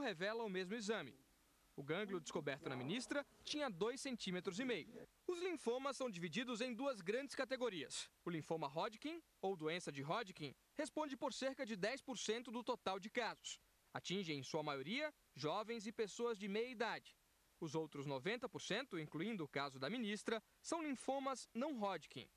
revela o mesmo exame. O gânglio descoberto na ministra tinha 2,5 centímetros. Os linfomas são divididos em duas grandes categorias. O linfoma Hodgkin, ou doença de Hodgkin, responde por cerca de 10% do total de casos. Atinge, em sua maioria, jovens e pessoas de meia idade. Os outros 90%, incluindo o caso da ministra, são linfomas não Hodgkin.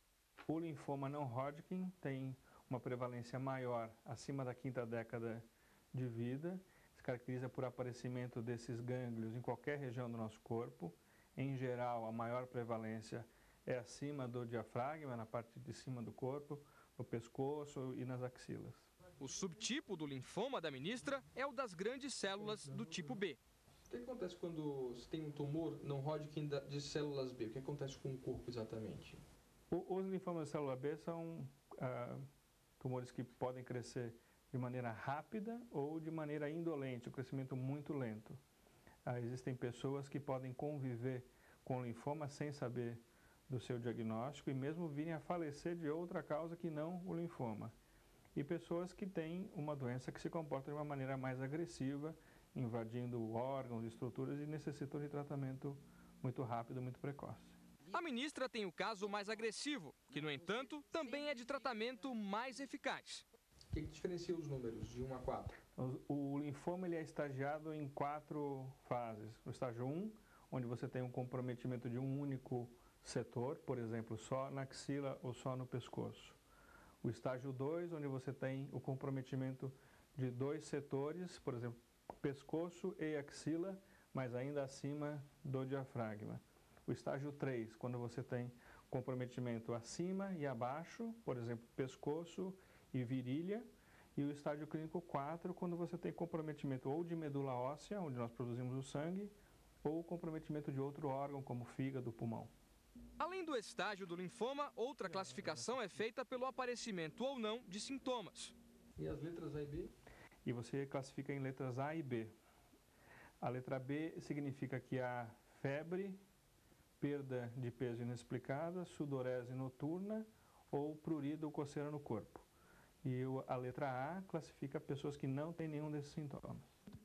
O linfoma não Hodgkin tem uma prevalência maior acima da 5ª década de vida. Se caracteriza por aparecimento desses gânglios em qualquer região do nosso corpo. Em geral, a maior prevalência é acima do diafragma, na parte de cima do corpo, no pescoço e nas axilas. O subtipo do linfoma da ministra é o das grandes células do tipo B. O que acontece quando se tem um tumor não Hodgkin de células B? O que acontece com o corpo exatamente? Os linfomas de célula B são tumores que podem crescer de maneira rápida ou de maneira indolente, um crescimento muito lento. Existem pessoas que podem conviver com linfoma sem saber do seu diagnóstico e mesmo virem a falecer de outra causa que não o linfoma. E pessoas que têm uma doença que se comporta de uma maneira mais agressiva, invadindo órgãos, estruturas e necessitam de tratamento muito rápido, muito precoce. A ministra tem o caso mais agressivo, que, no entanto, também é de tratamento mais eficaz. O que diferencia os números de 1 a 4? O linfoma ele é estagiado em 4 fases. O estágio 1, onde você tem um comprometimento de um único setor, por exemplo, só na axila ou só no pescoço. O estágio 2, onde você tem o comprometimento de 2 setores, por exemplo, pescoço e axila, mas ainda acima do diafragma. O estágio 3, quando você tem comprometimento acima e abaixo, por exemplo, pescoço e virilha. E o estágio clínico 4, quando você tem comprometimento ou de medula óssea, onde nós produzimos o sangue, ou comprometimento de outro órgão, como fígado, pulmão. Além do estágio do linfoma, outra classificação é feita pelo aparecimento ou não de sintomas. E as letras A e B? E você classifica em letras A e B. A letra B significa que há febre, perda de peso inexplicada, sudorese noturna ou prurido ou coceira no corpo. E a letra A classifica pessoas que não têm nenhum desses sintomas.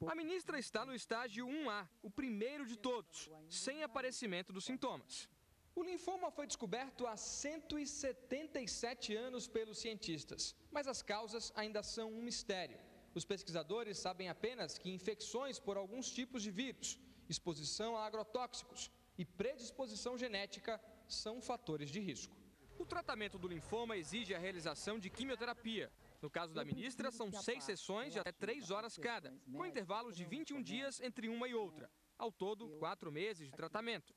A ministra está no estágio 1A, o primeiro de todos, sem aparecimento dos sintomas. O linfoma foi descoberto há 177 anos pelos cientistas, mas as causas ainda são um mistério. Os pesquisadores sabem apenas que infecções por alguns tipos de vírus, exposição a agrotóxicos e predisposição genética são fatores de risco. O tratamento do linfoma exige a realização de quimioterapia. No caso da ministra, são 6 sessões de até 3 horas cada, com intervalos de 21 dias entre uma e outra. Ao todo, 4 meses de tratamento.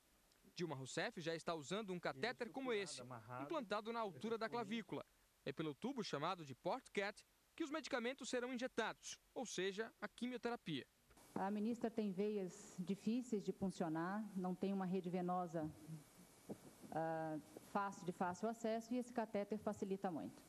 Dilma Rousseff já está usando um catéter como esse, implantado na altura da clavícula. É pelo tubo chamado de Port-Cat que os medicamentos serão injetados, ou seja, a quimioterapia. A ministra tem veias difíceis de puncionar, não tem uma rede venosa de fácil acesso e esse catéter facilita muito.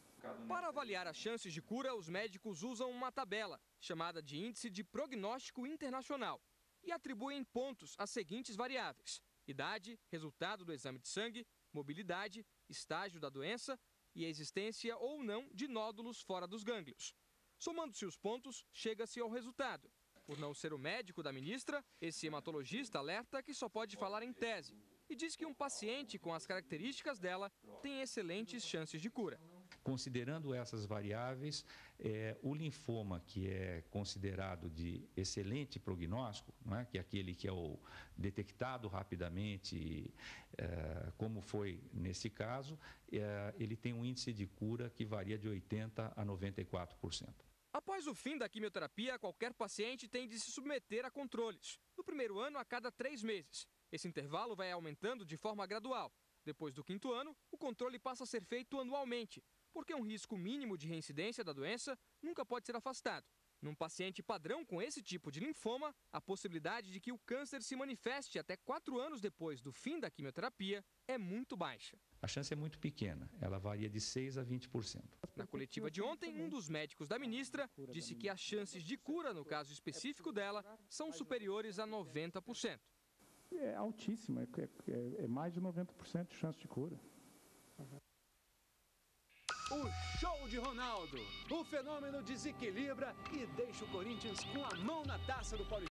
Para avaliar as chances de cura, os médicos usam uma tabela, chamada de Índice de Prognóstico Internacional, e atribuem pontos às seguintes variáveis: idade, resultado do exame de sangue, mobilidade, estágio da doença e a existência ou não de nódulos fora dos gânglios. Somando-se os pontos, chega-se ao resultado. Por não ser o médico da ministra, esse hematologista alerta que só pode falar em tese e diz que um paciente com as características dela tem excelentes chances de cura. Considerando essas variáveis, o linfoma, que é considerado de excelente prognóstico, não é? Que é aquele que é o detectado rapidamente, como foi nesse caso, ele tem um índice de cura que varia de 80% a 94%. Após o fim da quimioterapia, qualquer paciente tem de se submeter a controles. No primeiro ano, a cada 3 meses. Esse intervalo vai aumentando de forma gradual. Depois do 5º ano, o controle passa a ser feito anualmente, porque um risco mínimo de reincidência da doença nunca pode ser afastado. Num paciente padrão com esse tipo de linfoma, a possibilidade de que o câncer se manifeste até 4 anos depois do fim da quimioterapia é muito baixa. A chance é muito pequena, ela varia de 6% a 20%. Na coletiva de ontem, um dos médicos da ministra disse que as chances de cura, no caso específico dela, são superiores a 90%. É altíssima, é mais de 90% de chance de cura. o show de Ronaldo. O fenômeno desequilibra e deixa o Corinthians com a mão na taça do Paulistão.